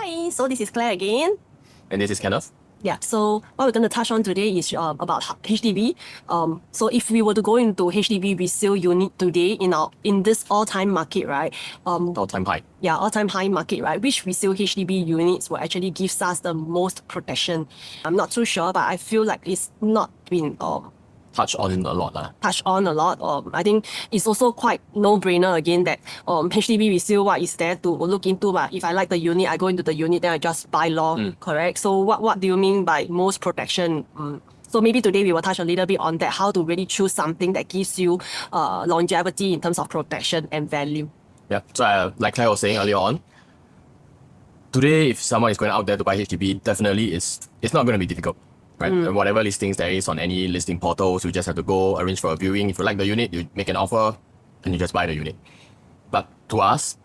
Hi, so this is Claire again. And this is Kenneth. Yeah, so what we're going to touch on today is about HDB. So if we were to go into HDB resale unit today in this all-time market, right? All-time high. Yeah, all-time high market, right? Which resale HDB units will actually give us the most protection? I'm not too sure, but I feel like it's not been touched on a lot. Touched on a lot. I think it's also quite no-brainer again that HDB resale, what is there to look into? But if I like the unit, I go into the unit, then I just buy law, correct? So what do you mean by most protection? So maybe today we will touch a little bit on that, how to really choose something that gives you longevity in terms of protection and value. Yeah, so like Claire was saying earlier on, today if someone is going out there to buy HDB, definitely it's not going to be difficult. Right? And whatever listings there is on any listing portals, you just have to go arrange for a viewing. If you like the unit, you make an offer and you just buy the unit. But to us,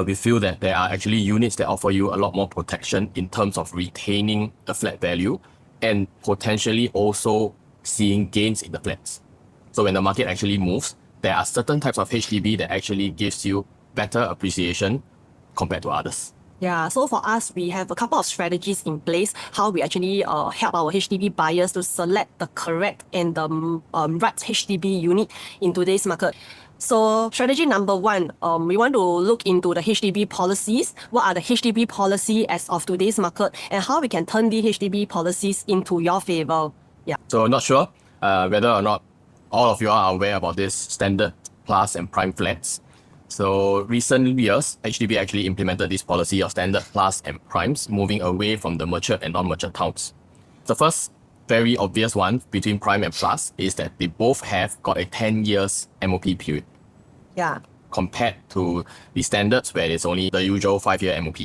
we feel that there are actually units that offer you a lot more protection in terms of retaining the flat value and potentially also seeing gains in the flats. So when the market actually moves, there are certain types of HDB that actually gives you better appreciation compared to others. Yeah, so for us, we have a couple of strategies in place, how we actually help our HDB buyers to select the correct and the right HDB unit in today's market. So strategy number one, we want to look into the HDB policies. What are the HDB policy as of today's market and how we can turn the HDB policies into your favor? Yeah. So I'm not sure whether or not all of you are aware about this standard, plus and prime flats. So recent years, HDB actually implemented this policy of standard, plus and primes, moving away from the matured and non-matured towns. The first very obvious one between prime and plus is that they both have got a 10 years MOP period. Yeah. Compared to the standards where it's only the usual 5-year MOP.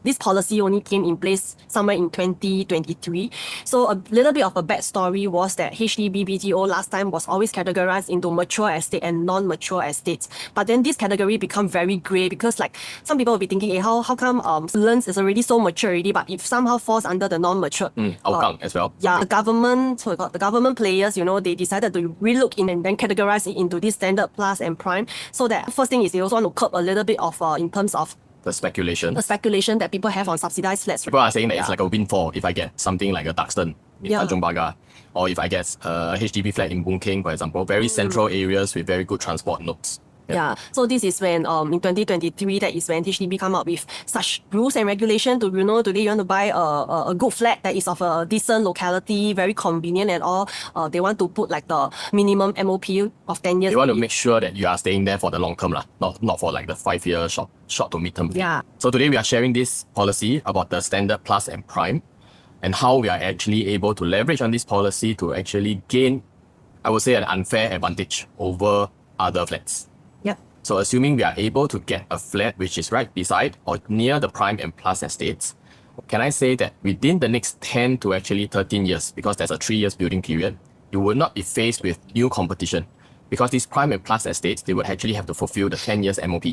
This policy only came in place somewhere in 2023. So a little bit of a backstory was that HDB BTO last time was always categorized into mature estate and non-mature estates. But then this category become very grey because like some people will be thinking, hey, how come Lands is already so mature already, but if somehow falls under the non-mature. Hougang as well. Yeah, the government players, they decided to relook in and then categorize it into this standard, plus and prime. So that first thing is they also want to curb a little bit of in terms of the speculation that people have on subsidized flats. People are saying that it's like a windfall if I get something like a Duxton in Tanjong Pagar, or if I get a HDB flat in Boon Keng, for example, very central areas with very good transport nodes. Yeah, so this is when in 2023, that is when HDB come up with such rules and regulation to, today you want to buy a good flat that is of a decent locality, very convenient and all. They want to put like the minimum MOP of 10 years. They want to make sure that you are staying there for the long term, not for like the 5-year short to mid term. Yeah. So today we are sharing this policy about the standard, plus and prime and how we are actually able to leverage on this policy to actually gain, I would say, an unfair advantage over other flats. Yep. So assuming we are able to get a flat which is right beside or near the prime and plus estates, can I say that within the next 10 to actually 13 years, because there's a 3 years building period, you will not be faced with new competition because these prime and plus estates, they would actually have to fulfill the 10 years MOP.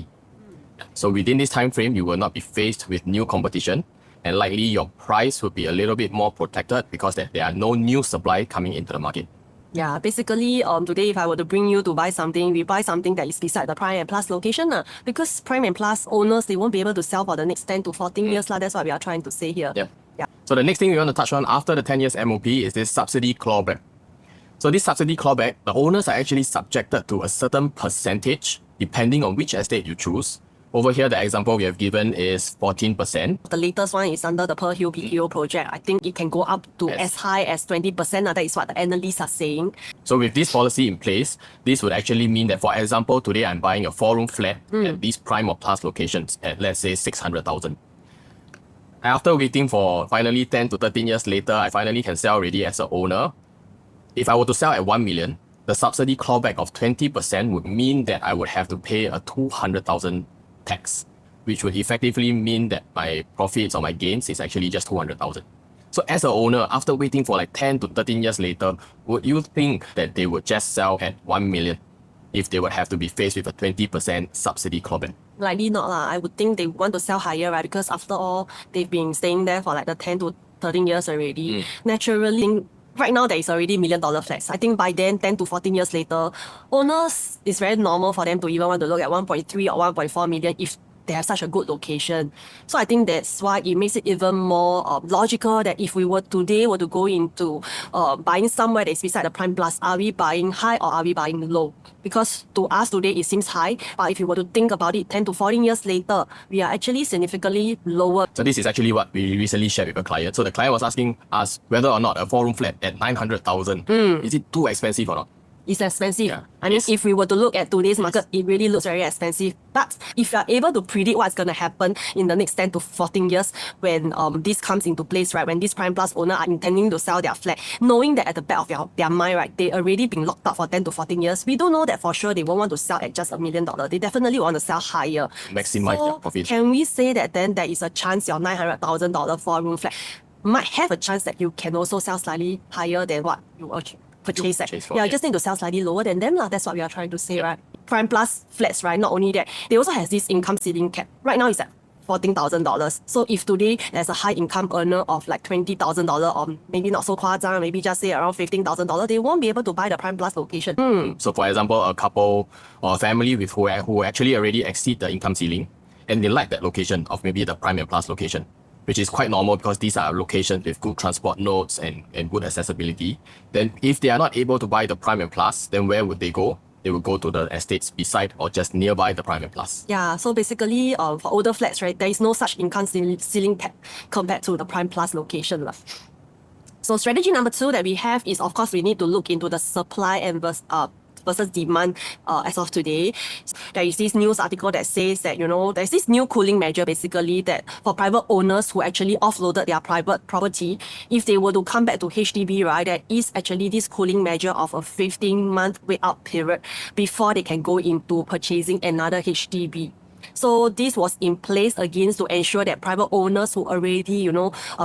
So within this time frame, you will not be faced with new competition and likely your price would be a little bit more protected because there are no new supply coming into the market. Yeah, basically, today if I were to bring you to buy something, we buy something that is beside the prime and plus location. Because prime and plus owners, they won't be able to sell for the next 10 to 14 years. That's what we are trying to say here. Yeah. Yeah. So the next thing we want to touch on after the 10 years MOP is this subsidy clawback. So this subsidy clawback, the owners are actually subjected to a certain percentage depending on which estate you choose. Over here, the example we have given is 14%. The latest one is under the Pearl Hill BTO project. I think it can go up to as high as 20%. That is what the analysts are saying. So with this policy in place, this would actually mean that, for example, today I'm buying a 4-room flat at these prime or plus locations at, let's say, 600,000. After waiting for finally 10 to 13 years later, I finally can sell already as an owner. If I were to sell at 1 million, the subsidy clawback of 20% would mean that I would have to pay a 200,000 tax, which would effectively mean that my profits or my gains is actually just 200,000. So as an owner, after waiting for like 10 to 13 years later, would you think that they would just sell at 1 million if they would have to be faced with a 20% subsidy clawback? Likely not. I would think they want to sell higher, right? Because after all, they've been staying there for like the 10 to 13 years already. Naturally, right now there is already $1 million flats. I think by then, 10 to 14 years later, owners, it's very normal for them to even want to look at 1.3 or 1.4 million if they have such a good location. So I think that's why it makes it even more logical that if we were today were to go into buying somewhere that is beside the Prime Plus, are we buying high or are we buying low? Because to us today it seems high, but if you were to think about it 10 to 14 years later, we are actually significantly lower. So this is actually what we recently shared with a client. So the client was asking us whether or not a 4-room flat at 900,000 is it too expensive or not? It's expensive. Yeah, I mean, yes. if we were to look at today's market, it really looks very expensive. But if you are able to predict what's going to happen in the next 10 to 14 years when this comes into place, right, when these Prime Plus owners are intending to sell their flat, knowing that at the back of their mind, right, they already been locked up for 10 to 14 years, we don't know that for sure they won't want to sell at just $1 million. They definitely want to sell higher. Maximize their profit. Can we say that then there is a chance your $900,000 4-room flat might have a chance that you can also sell slightly higher than what you purchase at? For, yeah, you just need to sell slightly lower than them. That's what we are trying to say, right? Prime Plus flats, right? Not only that, they also has this income ceiling cap. Right now it's at $14,000. So if today there's a high income earner of like $20,000 or maybe not so夸张, maybe just say around $15,000, they won't be able to buy the Prime Plus location. So for example, a couple or a family with who actually already exceed the income ceiling and they like that location of maybe the Prime and Plus location, which is quite normal because these are locations with good transport nodes and good accessibility. Then if they are not able to buy the Prime and Plus, then where would they go? They will go to the estates beside or just nearby the Prime and Plus. Yeah, so basically for older flats, right, there is no such income ceiling cap compared to the Prime Plus location. So strategy number 2 that we have is, of course, we need to look into the supply and versus demand as of today. There is this news article that says that, there's this new cooling measure basically that for private owners who actually offloaded their private property, if they were to come back to HDB, right, there is actually this cooling measure of a 15-month wait out period before they can go into purchasing another HDB. So this was in place again to ensure that private owners who already,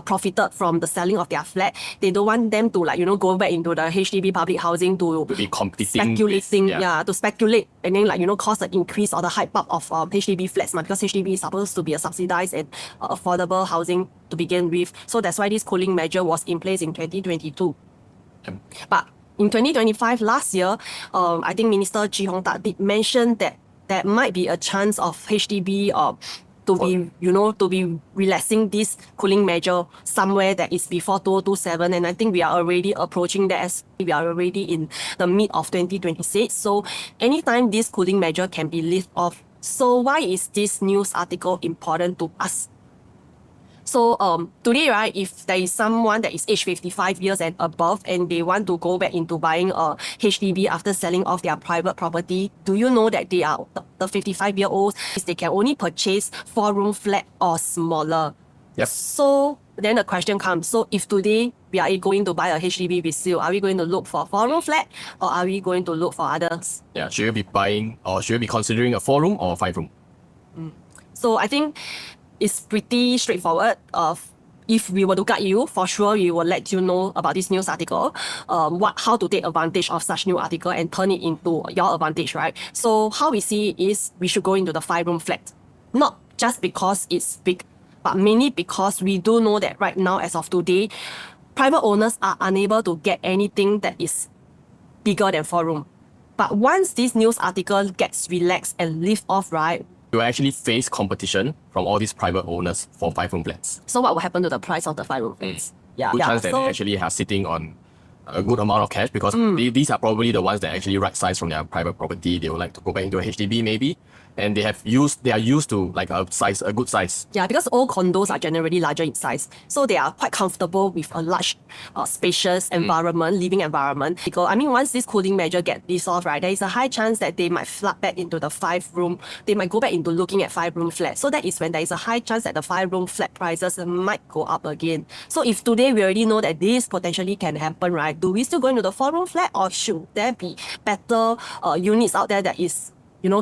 profited from the selling of their flat, they don't want them to go back into the HDB public housing to be competing, speculating, to speculate and then cause the increase or the hype up of HDB flats, because HDB is supposed to be a subsidized and affordable housing to begin with. So that's why this cooling measure was in place in 2022. But in 2025, last year, I think Minister Chee Hong Tat did mention that there might be a chance of HDB to be relaxing this cooling measure somewhere that is before 2027, and I think we are already approaching that as we are already in the mid of 2026. So anytime this cooling measure can be lifted off. So why is this news article important to us? So today, right, if there is someone that is aged 55 years and above and they want to go back into buying a HDB after selling off their private property, do you know that they are the 55-year-olds, they can only purchase 4-room flat or smaller? Yep. So then the question comes, so if today we are going to buy a HDB resale, are we going to look for a 4-room flat or are we going to look for others? Yeah, should you be buying or should you be considering a 4-room or a 5-room? So I think it's pretty straightforward. If we were to guide you, for sure we will let you know about this news article, how to take advantage of such new article and turn it into your advantage, right? So how we see it is we should go into the 5-room flat. Not just because it's big, but mainly because we do know that right now, as of today, private owners are unable to get anything that is bigger than 4-room. But once this news article gets relaxed and lift off, right, you will actually face competition from all these private owners for 5-room flats. So what will happen to the price of the 5-room flats? Good chance that they actually are sitting on a good amount of cash because these are probably the ones that actually right size from their private property. They would like to go back into a HDB maybe, and they are used to like a good size. Yeah, because all condos are generally larger in size, so they are quite comfortable with a large, spacious environment, living environment. Because I mean, once this cooling measure gets dissolved, right, there is a high chance that they might flood back into the 5-room. They might go back into looking at 5-room flats. So that is when there is a high chance that the 5-room flat prices might go up again. So if today we already know that this potentially can happen, right, do we still go into the 4-room flat, or should there be better units out there that is,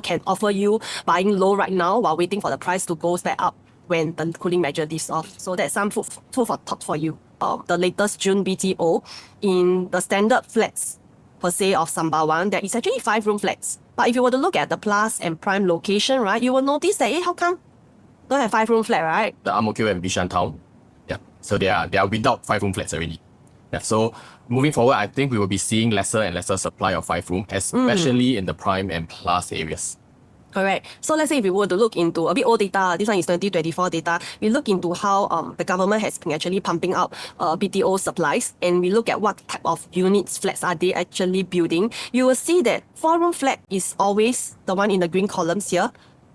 can offer you buying low right now while waiting for the price to go back up when the cooling measure lifts off? So that's some food for thought for you. The latest June BTO in the standard flats per se of Sembawang, there is actually 5-room flats. But if you were to look at the Plus and Prime location, right, you will notice that, how come don't have 5-room flat, right? The Ang Mo Kio and Bishan Town, so they are without 5-room flats already. So moving forward, I think we will be seeing lesser and lesser supply of 5-room, especially in the Prime and Plus areas. Correct. So let's say if we were to look into a bit old data, this one is 2024 data, we look into how the government has been actually pumping out BTO supplies, and we look at what type of units, flats are they actually building, you will see that 4-room flat is always, the one in the green columns here,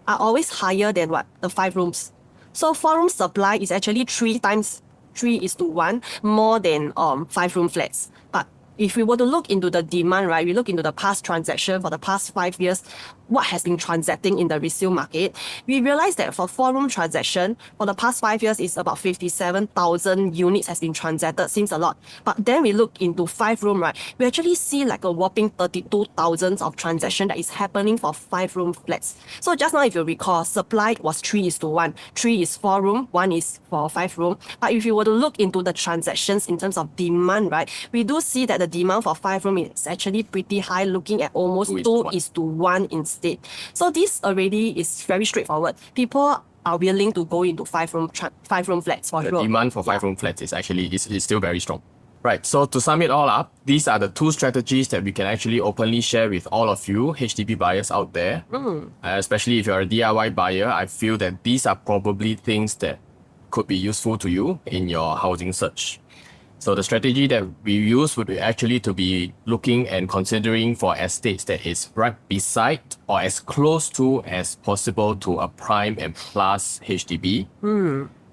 are always higher than what? The 5 rooms. So 4-room supply is actually 3:1 more than 5-room flats. But if we were to look into the demand, right, we look into the past transaction for the past 5 years, what has been transacting in the resale market, we realize that for 4-room transaction, for the past 5 years, is about 57,000 units has been transacted, seems a lot. But then we look into 5-room, right, we actually see like a whopping 32,000 of transaction that is happening for 5-room flats. So just now, if you recall, supply was 3:1. 3 is 4-room, 1 is for 5-room. But if you were to look into the transactions in terms of demand, right, we do see that the demand for 5-room is actually pretty high, looking at almost 2:1 instead. So this already is very straightforward. People are willing to go into 5-room flats for The sure. demand for 5-room flats is actually is still very strong. Right, so to sum it all up, these are the 2 strategies that we can actually openly share with all of you HDB buyers out there. Especially if you're a DIY buyer, I feel that these are probably things that could be useful to you in your housing search. So the strategy that we use would be actually to be looking and considering for estates that is right beside or as close to as possible to a prime and plus HDB.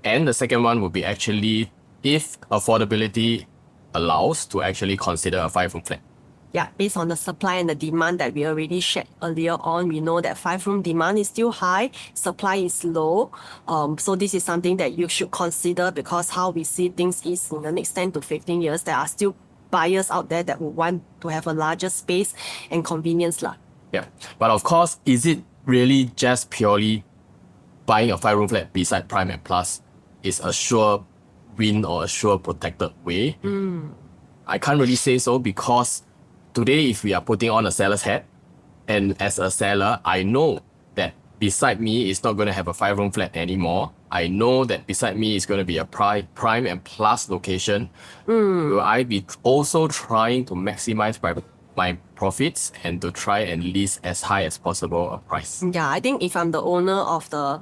And the second one would be actually, if affordability allows, to actually consider a 5-room flat. Yeah, based on the supply and the demand that we already shared earlier on, we know that 5-room demand is still high, supply is low. So this is something that you should consider, because how we see things is in the next 10 to 15 years, there are still buyers out there that would want to have a larger space and convenience lah. Yeah, but of course, is it really just purely buying a 5-room flat beside prime and plus is a sure win or a sure protected way? I can't really say so, because today, if we are putting on a seller's hat, and as a seller, I know that beside me is not going to have a 5-room flat anymore. I know that beside me is going to be a prime and plus location. Will I be also trying to maximize my profits and to try and list as high as possible a price? Yeah, I think if I'm the owner of the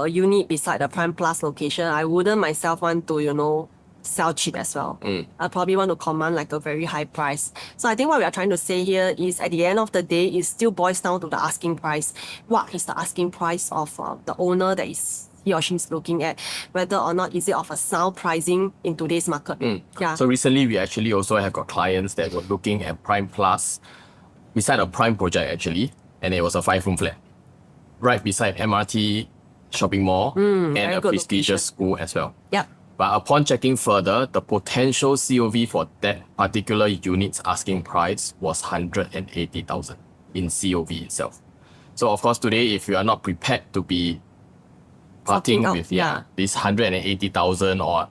unit beside the prime plus location, I wouldn't myself want to, sell cheap as well. I probably want to command like a very high price. So I think what we are trying to say here is, at the end of the day, it still boils down to the asking price. What is the asking price of the owner that is he or she is looking at, whether or not is it of a sound pricing in today's market. Yeah. So recently, we actually also have got clients that were looking at prime plus beside a prime project actually, and it was a 5-room flat right beside MRT shopping mall and very a good prestigious location. school as well. Yeah. But upon checking further, the potential COV for that particular unit's asking price was 180,000 in COV itself. So of course, today, if you are not prepared to be parting Forking out, with yeah. this 180,000 or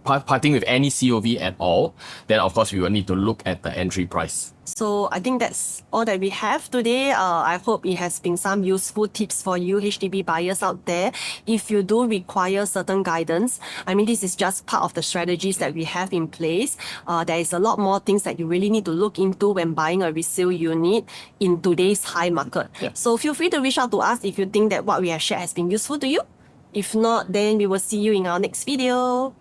parting with any COV at all, then of course we will need to look at the entry price. So I think that's all that we have today. I hope it has been some useful tips for you HDB buyers out there. If you do require certain guidance, I mean, this is just part of the strategies that we have in place. There is a lot more things that you really need to look into when buying a resale unit in today's high market. Yeah. So feel free to reach out to us if you think that what we have shared has been useful to you. If not, then we will see you in our next video.